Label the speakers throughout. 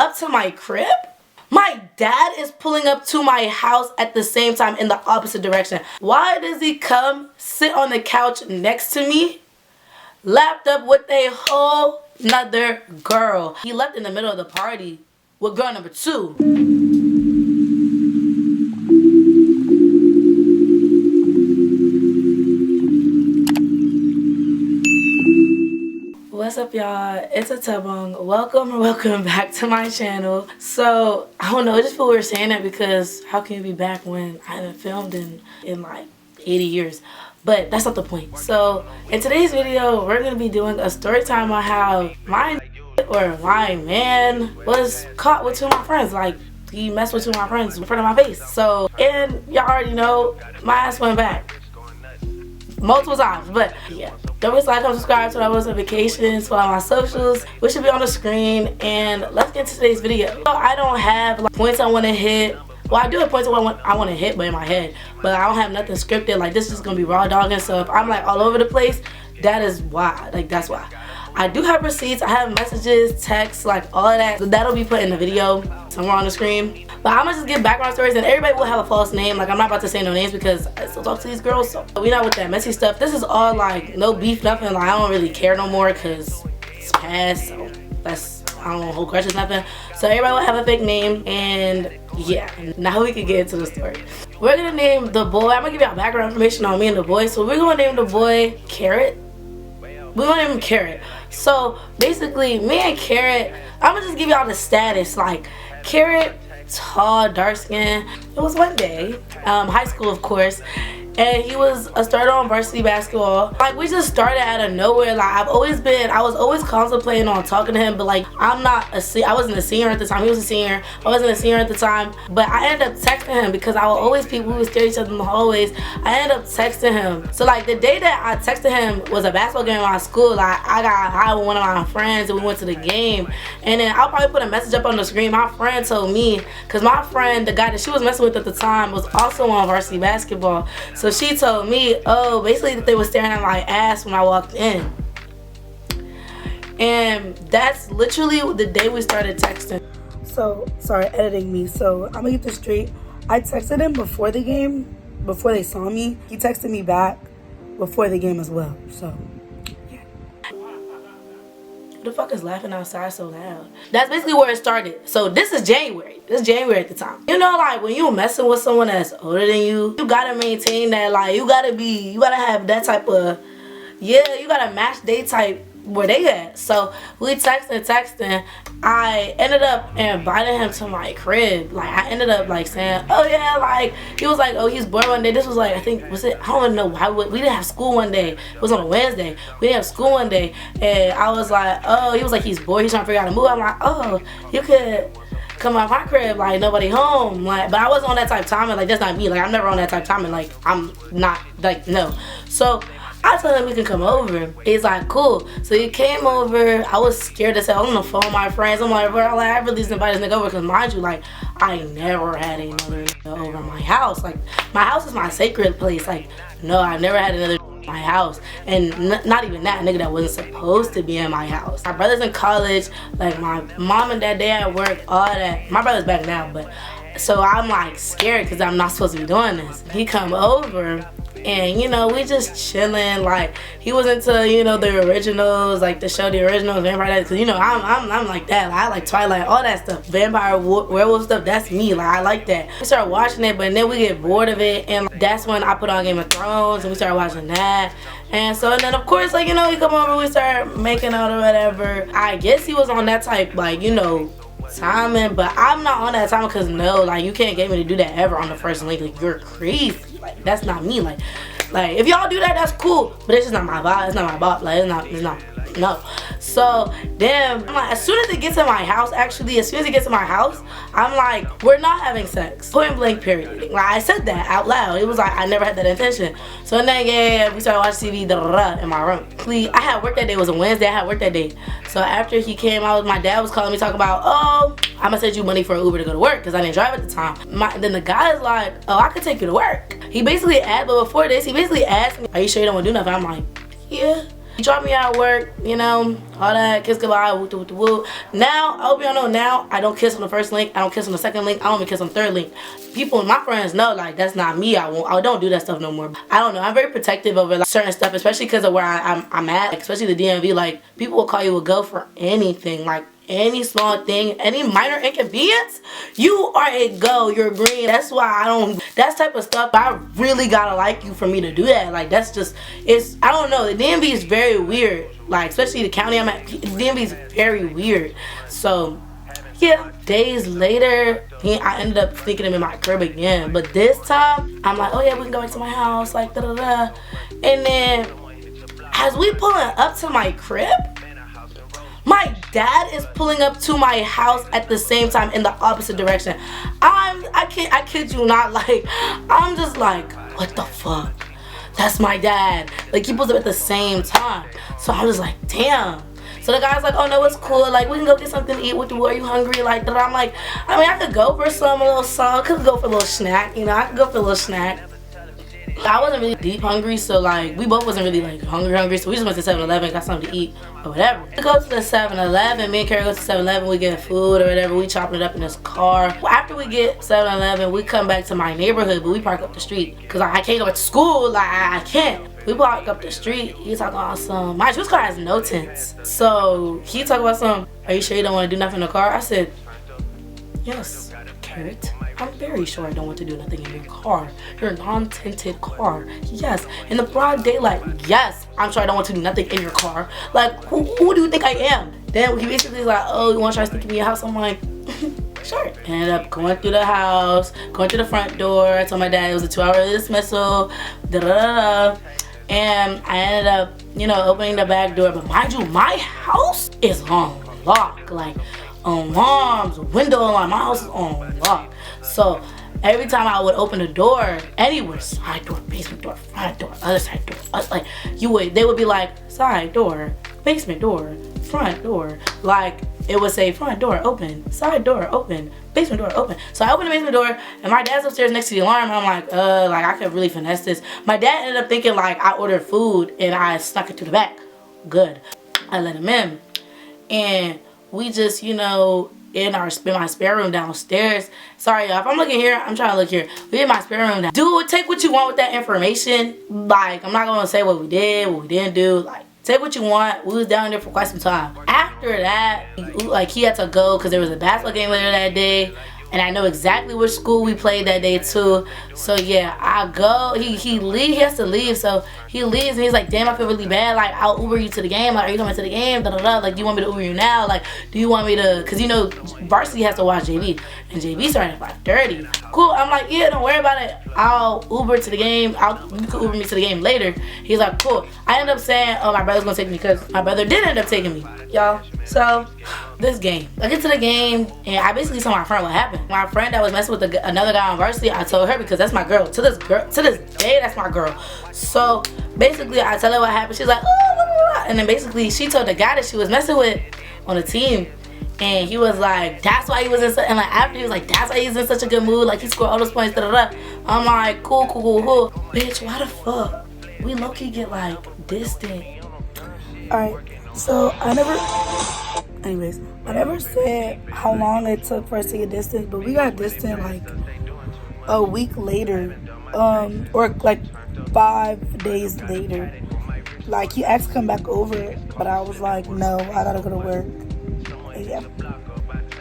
Speaker 1: up to my crib? My dad is pulling up to my house at the same time in the opposite direction. Why does he come sit on the couch next to me, lapped up with a whole nother girl? He left in the middle of the party with girl number 2. What's up, y'all? It's a Tabong. Welcome back to my channel. So I don't know, I just feel weird saying that because how can you be back when I haven't filmed in like 80 years? But that's not the point. So in today's video, we're gonna be doing a story time on how my man was caught with 2 of my friends. Like, he messed with 2 of my friends in front of my face. So, and y'all already know my ass went back multiple times. But yeah, don't forget to like and subscribe to our notifications, follow my socials, which should be on the screen, and let's get into today's video. So I don't have like points I want to hit. Well, I do have points I want to hit, but in my head, but I don't have nothing scripted. Like, this is just gonna be raw dogging. So if I'm like all over the place, that is why. Like, that's why. I do have receipts, I have messages, texts, like all of that. So that'll be put in the video somewhere on the screen. But I'm gonna just give background stories, and everybody will have a false name. Like, I'm not about to say no names because I still talk to these girls, so we not with that messy stuff. This is all like no beef, nothing. Like, I don't really care no more because it's past. So that's, I don't hold grudges, nothing. So everybody will have a fake name, and yeah. Now we can get into the story. We're gonna name the boy. I'm gonna give y'all background information on me and the boy. So we're gonna name the boy Carrot. We're gonna name him Carrot. So basically, me and Carrot, I'm gonna just give y'all the status. Like, Carrot, tall, dark skin. It was one day, high school of course, and he was a starter on varsity basketball. Like, we just started out of nowhere. Like, I was always contemplating on talking to him, but like, I wasn't a senior at the time. He was a senior. I wasn't a senior at the time, but I ended up texting him because I would always we would stare at each other in the hallways. I ended up texting him. So like, the day that I texted him was a basketball game at my school. Like, I got high with one of my friends and we went to the game, and then I'll probably put a message up on the screen. My friend told me, because my friend, the guy that she was messing with at the time, was also on varsity basketball. So she told me, oh, basically that they were staring at my ass when I walked in. And that's literally the day we started texting. So, sorry, editing me. So, I'm gonna get this straight. I texted him before the game, before they saw me. He texted me back before the game as well. So, yeah. Who the fuck is laughing outside so loud? That's basically where it started. So this is January. This is January at the time. You know, like, when you messing with someone that's older than you gotta maintain that, like, you gotta have that type of, yeah, you gotta match they type where they at. So we texting. I ended up inviting him to my crib. Like, I ended up like saying, oh yeah, like, he was like, oh, he's bored one day. This was like, I think, was it, I don't even know why we didn't have school one day. It was on a Wednesday. We didn't have school one day, and I was like, oh, he was like, he's bored, he's trying to figure out how to move. I'm like, oh, you could come out my crib, like, nobody home. Like, but I wasn't on that type of timing. Like, that's not me. Like, I'm never on that type of timing. Like, I'm not, like, no. So I told him we can come over. He's like, cool. So he came over. I was scared to say, I'm on the phone with my friends. I'm like, bro, like, I really just invited this nigga over because, mind you, like, I never had another nigga over my house. Like, my house is my sacred place. Like, no, I never had another in my house. And not even that, nigga that wasn't supposed to be in my house. My brother's in college. Like, my mom and dad, they at work, all that. My brother's back now, but so I'm like scared because I'm not supposed to be doing this. He come over, and you know, we just chilling. Like, he was into, you know, the originals, like the show The Originals, vampire, because, you know, I'm like that. Like, I like Twilight, all that stuff, vampire, werewolf stuff. That's me. Like, I like that. We started watching it, but then we get bored of it, and that's when I put on Game of Thrones, and we started watching that. And so, and then of course, like, you know, he come over, we start making out or whatever. I guess he was on that type, like, you know, timing, but I'm not on that timing because, no, like, you can't get me to do that ever on the first link. Like, you're crazy. Like, that's not me. Like, if y'all do that, that's cool, but it's just not my vibe. It's not my vibe. Like, it's not, no. So then, I'm like, as soon as it gets to my house, I'm like, we're not having sex. Point blank, period. Like, I said that out loud. It was like, I never had that intention. So then, yeah, we started watching TV in my room. I had work that day. It was a Wednesday. I had work that day. So after he came out, my dad was calling me, talking about, oh, I'm gonna send you money for an Uber to go to work because I didn't drive at the time. Then the guy's like, oh, I could take you to work. He basically asked, but before this, he basically asked me, are you sure you don't want to do nothing? I'm like, yeah. He dropped me out of work, you know, all that, kiss goodbye, woo woo woo. Now, I hope y'all know now, I don't kiss on the first link, I don't kiss on the second link, I don't even kiss on the third link. People, my friends know, like, that's not me. I don't do that stuff no more. I don't know, I'm very protective over like certain stuff, especially because of where I'm at, like, especially the DMV. Like, people will call you a go for anything, like any small thing, any minor inconvenience, you are a go, you're green. That's why I don't, that type of stuff, I really gotta like you for me to do that. Like, that's just, it's, I don't know, the DMV is very weird, like, especially the county I'm at, the DMV is very weird. So yeah, days later, I ended up sneaking him in my crib again, but this time I'm like, oh yeah, we can go back to my house, like da da da. And then as we pulling up to my crib, my dad is pulling up to my house at the same time in the opposite direction. I kid you not, like, I'm just like, what the fuck? That's my dad. Like, he pulls up at the same time. So I'm just like, damn. So the guy's like, oh no, it's cool. Like, we can go get something to eat. Are you hungry? Like, I'm like, I mean, I could go for a little song. I could go for a little snack. You know, I could go for a little snack. I wasn't really deep hungry, so like we both wasn't really like hungry, so we just went to 7-Eleven, got something to eat or whatever. We go to the 7-Eleven, me and Carrie go to 7-Eleven, we get food or whatever, we chopping it up in this car. After we get 7-Eleven, we come back to my neighborhood, but we park up the street because I can't go back to school, like I can't. We park up the street, he talking about some, my juice car has no tints. So he talking about some, are you sure you don't want to do nothing in the car? I said, yes, Carrot. I'm very sure I don't want to do nothing in your car. Your non-tinted car. Yes. In the broad daylight. Yes. I'm sure I don't want to do nothing in your car. Like, who do you think I am? Then he basically is like, oh, you want to try sneaking me in your house? I'm like, sure. Ended up going through the house, going to the front door. I told my dad it was a 2-hour dismissal. And I ended up, you know, opening the back door. But mind you, my house is on lock. Like, alarms, window alarm. My house is on lock. So every time I would open the door, anywhere, side door, basement door, front door, other side door, like they would be like side door, basement door, front door. Like it would say front door open, side door open, basement door open. So I opened the basement door and my dad's upstairs next to the alarm. I'm like I could really finesse this. My dad ended up thinking like I ordered food and I snuck it to the back. Good. I let him in and we just, you know, in my spare room downstairs. Sorry y'all, if I'm looking here, I'm trying to look here. We in my spare room now. Do take what you want with that information. Like, I'm not gonna say what we did, what we didn't do. Like, take what you want. We was down there for quite some time. After that, like, he had to go because there was a basketball game later that day. And I know exactly which school we played that day too. So yeah, I go, he has to leave. So he leaves and he's like, damn, I feel really bad. Like, I'll Uber you to the game. Like, are you coming to the game? Da, da, da. Like, do you want me to Uber you now? Like, do you want me to, cause you know, varsity has to watch JV. And JV starting at 5:30. Cool, I'm like, yeah, don't worry about it. I'll Uber to the game. You can Uber me to the game later. He's like, cool. I ended up saying, oh, my brother's gonna take me because my brother did end up taking me, y'all. So, this game. I get to the game and I basically told my friend what happened. My friend that was messing with another guy on varsity, I told her because that's my girl. To this day, that's my girl. So basically, I tell her what happened. She's like, oh, blah, blah, blah. And then basically, she told the guy that she was messing with on the team, and he was like, that's why he was in. And like after he was like, that's why he's in such a good mood. Like he scored all those points. Da, da, da. I'm like, cool. Bitch, why the fuck? We low key get like distant. All right, so I never said how long it took for us to get distant, but we got distant like a week later, or like 5 days later. Like he asked to come back over, but I was like, no, I gotta go to work. And yeah.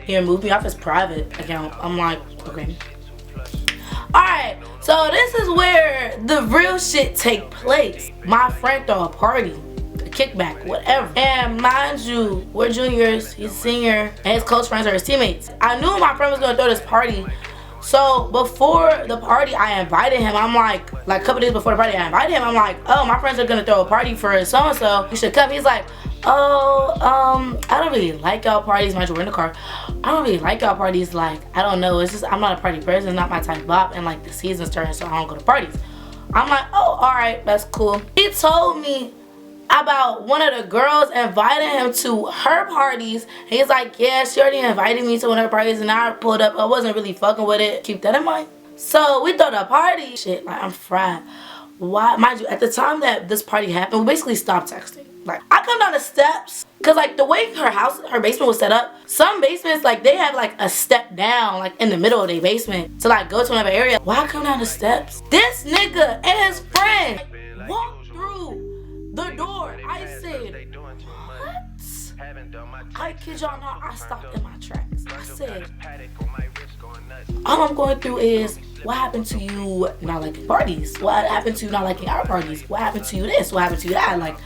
Speaker 1: He removed me off his private account. I'm like, okay. Alright, so this is where the real shit take place. My friend throw a party. Kickback, whatever. And mind you, we're juniors, he's senior, and his close friends are his teammates. I knew my friend was gonna throw this party. So before the party, I invited him. I'm like a couple days before the party, I invited him. I'm like, oh, my friends are gonna throw a party for so-and-so. You should come. He's like, oh, I don't really like y'all parties. Mind you, we're in the car. I don't really like y'all parties. Like, I don't know. It's just, I'm not a party person. It's not my type of bop. And like the season's turning, so I don't go to parties. I'm like, oh, all right, that's cool. He told me about one of the girls inviting him to her parties. He's like, yeah, she already invited me to one of her parties and I pulled up. I wasn't really fucking with it. Keep that in mind. So we throw the party. Shit, like I'm fried. Why? Mind you, at the time that this party happened, we basically stopped texting. Like, I come down the steps, cause like the way her basement was set up, some basements like they have like a step down like in the middle of their basement to like go to another area. Why I come down the steps? This nigga and his friend walked through the door. I said, what? I kid y'all not, I stopped in my tracks. I said, all I'm going through is, what happened to you not liking parties? What happened to you not liking our parties? What happened to you this? What happened to you that? Like,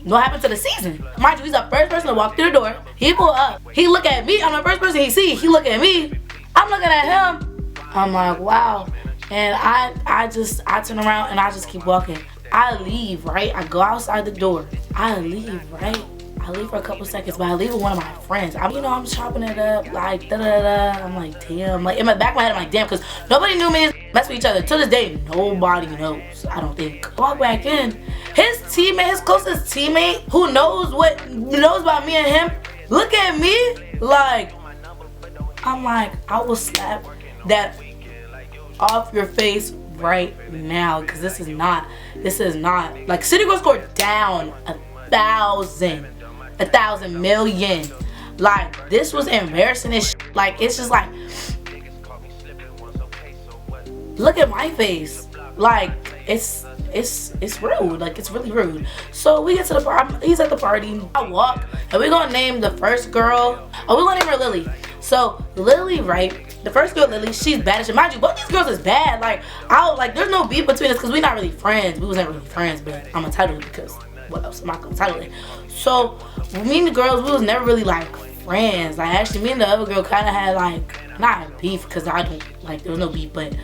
Speaker 1: what happened to the season? Mind you, he's the first person to walk through the door. He pull up. He look at me. I'm the first person he see. He look at me. I'm looking at him. I'm like, wow. And I turn around and I just keep walking. I leave, right? I go outside the door. I leave, right? I leave for a couple seconds, but I leave with one of my friends. I'm chopping it up, like, da-da-da. I'm like, damn. Like, in my back of my head, I'm like, damn, because nobody knew me mess with each other. To this day, nobody knows, I don't think. Walk back in. His teammate, his closest teammate, who knows about me and him, look at me, like, I'm like, I will slap that off your face right now, because this is not, like, City Girl scored down 1,000 million. Like, this was embarrassing as shit. Like, it's just like, look at my face. Like, it's rude. Like, it's really rude. So we get to the party. He's at the party. I walk, and we're gonna name the first girl. Oh, we're gonna name her Lily. So Lily, right? The first girl, Lily, she's bad as shit. Mind you, both these girls is bad. Like, there's no beef between us because we're not really friends. We wasn't really friends, but I'm entitled because what else am I gonna title it? So me and the girls, we was never really like friends. Like, actually, me and the other girl kind of had like, not beef because I don't, like, there was no beef, but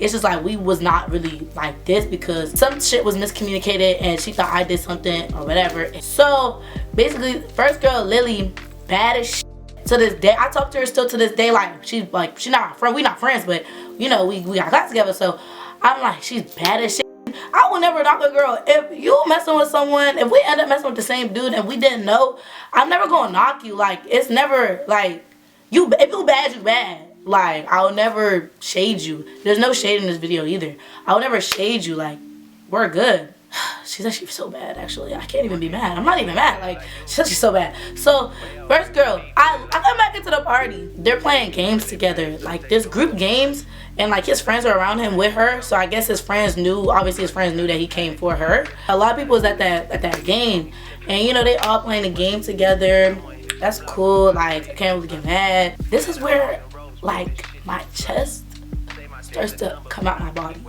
Speaker 1: it's just like we was not really like this because some shit was miscommunicated and she thought I did something or whatever. So basically, first girl, Lily, bad as shit. To this day, I talk to her still to this day. Like, she's not my friend. We not friends, but you know, we got class together. So I'm like, she's bad as shit. I will never knock a girl. If you messing with someone, if we end up messing with the same dude and we didn't know, I'm never gonna knock you. Like, it's never like, if you bad, you bad. Like, I'll never shade you. There's no shade in this video either. I'll never shade you. Like, we're good. She's actually so bad, actually. I can't even be mad. I'm not even mad. Like, she's actually so bad. So, first girl, I come back into the party. They're playing games together. Like, there's group games, and like his friends are around him with her. So I guess his friends knew, obviously his friends knew that he came for her. A lot of people was at that game, and you know, they all playing the game together. That's cool. Like, I can't really get mad. This is where, like, my chest starts to come out my body.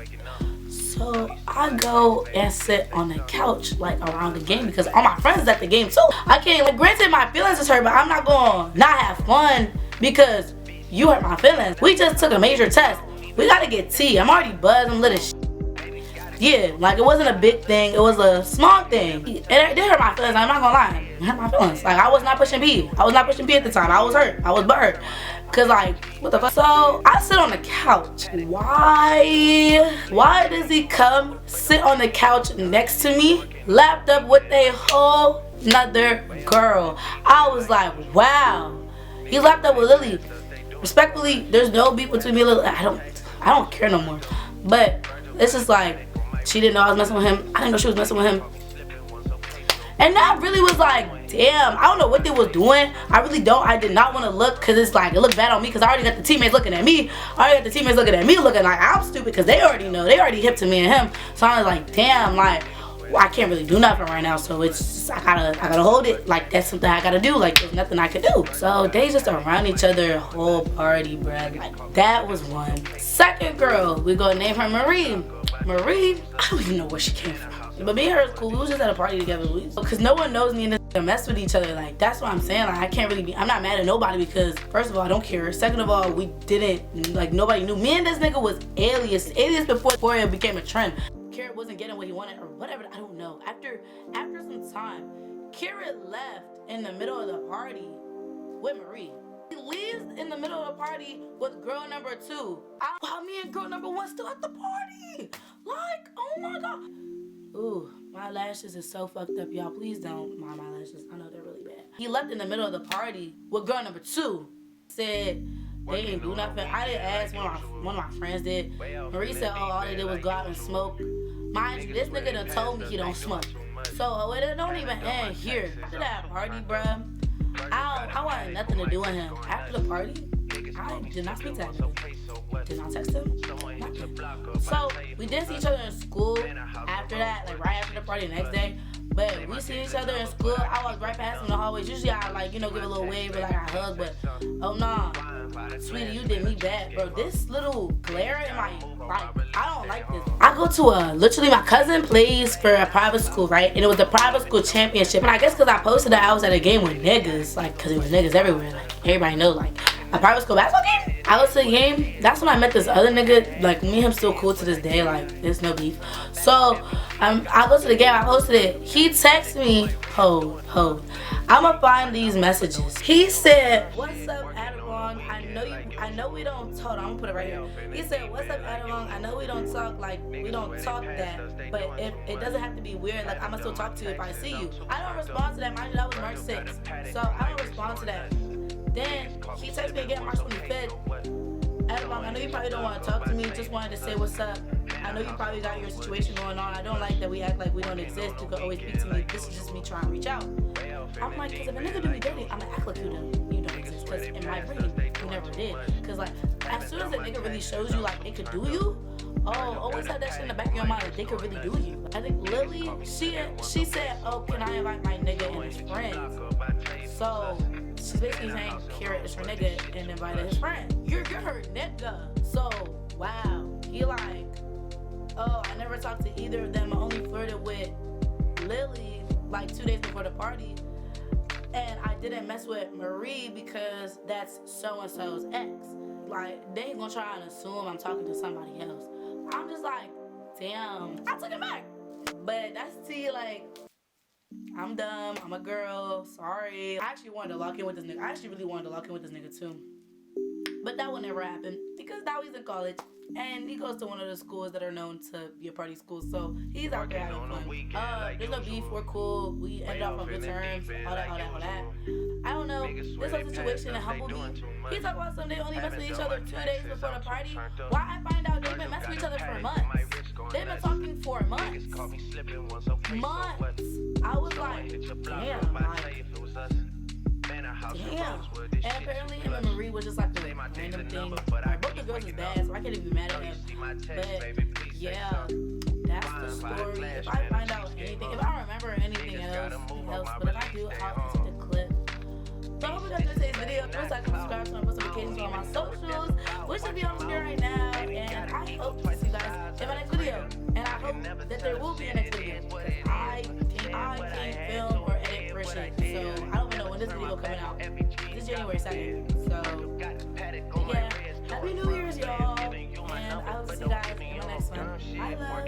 Speaker 1: So I go and sit on the couch, like, around the game because all my friends is at the game too. I can't, like, granted my feelings is hurt, but I'm not gonna not have fun because you hurt my feelings. We just took a major test. We gotta get tea. I'm already buzzed. I'm lit as shit. Yeah, like, it wasn't a big thing. It was a small thing. And it did hurt my feelings. I'm not gonna lie. It hurt my feelings. Like, I was not pushing P. I was not pushing P at the time. I was hurt. I was butthurt. Cause, like, what the fuck? So I sit on the couch. Why does he come sit on the couch next to me, lapped up with a whole nother girl? I was like, wow. He lapped up with Lily. Respectfully, there's no beef between me and Lily. I don't care no more. But it's just like, she didn't know I was messing with him. I didn't know she was messing with him. And that really was like, damn, I don't know what they was doing. I really don't. I did not want to look because it's like, it looked bad on me because I already got the teammates looking at me. Looking like I'm stupid because they already know. They already hip to me and him. So I was like, damn, like, well, I can't really do nothing right now. So it's just, I gotta hold it. Like, that's something I gotta do. Like, there's nothing I could do. So they just around each other the whole party, bruh. Like, that was one. Second girl, we gonna name her Marie. Marie, I don't even know where she came from. But me and her is cool. We was just at a party together. Because no one knows me and this mess with each other. Like, that's what I'm saying. Like, I can't really be, I'm not mad at nobody because, first of all, I don't care. Second of all, we didn't, like, nobody knew. Me and this nigga was alias before it became a trend. Kira wasn't getting what he wanted or whatever. I don't know. After some time, Kira left in the middle of the party with Marie. He leaves in the middle of the party with girl number 2. While me and girl number 1 still at the party. Like, oh my God. Ooh, my lashes is so fucked up, y'all. Please don't mind my lashes. I know they're really bad. He left in the middle of the party with girl number 2. Said they didn't do nothing. I didn't ask. One of my friends did. Marie said, oh, all they did was go out and smoke. Mind you, this nigga done told me he don't smoke. So it don't even end here. After that party, bruh, I wanted nothing to do with him. After the party, I did not speak to that nigga. Did not text him. Nothing. So we did see each other in school after that, like right after the party the next day. But we see each other in school. I walked right past him in the hallways. Usually I like, give a little wave or like I hug, but oh nah. Sweetie, you did me bad, bro. This little glare in my, I don't like this. I go to literally my cousin plays for a private school, right? And it was the private school championship. And I guess because I posted that I was at a game with niggas, like, because it was niggas everywhere. Like, everybody knows, like, a private school basketball game. I go to the game. That's when I met this other nigga. Like, me and him still cool to this day. Like, there's no beef. So, I go to the game. I posted it. He texts me, hold. I'ma find these messages. He said, what's up, Adelong? I know we don't talk. I'm gonna put it right here. He said, what's up, Adelong? I know we don't talk like we don't talk that, but if it doesn't have to be weird, like I'ma still talk to you if I see you. I don't respond to that. Mind you, that was March 6th, so I don't respond to that. Then he texted me again March 25th. Adelong, I know you probably don't want to talk to me. Just wanted to say what's up. I know you probably got your situation going on. I don't like that we act like we don't exist. You can always speak to me. This is just me trying to reach out. I'm like, because if a nigga do me dirty, I'ma act like you don't exist. Because in my brain, you never did. Because like, as soon as a nigga really shows you like it could do you, always have that shit in the back of your mind that they could really do you. I think Lily, she said, oh, can I invite my nigga and his friends? So she's basically saying, Kira is her nigga and invited his friend. You're her nigga. So wow, he like, oh, I never talked to either of them. I only flirted with Lily like 2 days before the party. And I didn't mess with Marie because that's so-and-so's ex. Like, they ain't gonna try and assume I'm talking to somebody else. I'm just like, damn, I took it back. But that's T, like, I'm dumb, I'm a girl, sorry. I actually wanted to lock in with this nigga. I actually really wanted to lock in with this nigga too. But that will never happen because now he's in college. And he goes to one of the schools that are known to be a party school, so he's out there having fun. There's no beef, we're cool, we ended up on good terms, all that. I don't know, this whole situation that humbled me. He talked about some they only mess with each other 2 days before the party. Why I find out they've been messing with each other for months. They've been talking for months. I was like, damn, damn. And apparently him and Marie was just like a random thing. Like, both the girls is bad, so I can't even be mad at him. But yeah, that's the story. If I find out anything, if I don't remember anything else, but if I do, I'll insert the clip. So I hope you guys enjoyed today's video. First, like and subscribe to my post notifications on my socials, which will be on the screen right now. And I hope to see you guys in my next video. And I hope that there will be a next video. I can't film or edit for shit. So I don't even know when this video coming out. This January 2nd. So yeah, Happy New Year's, y'all. And I will see you guys in the next one. I love.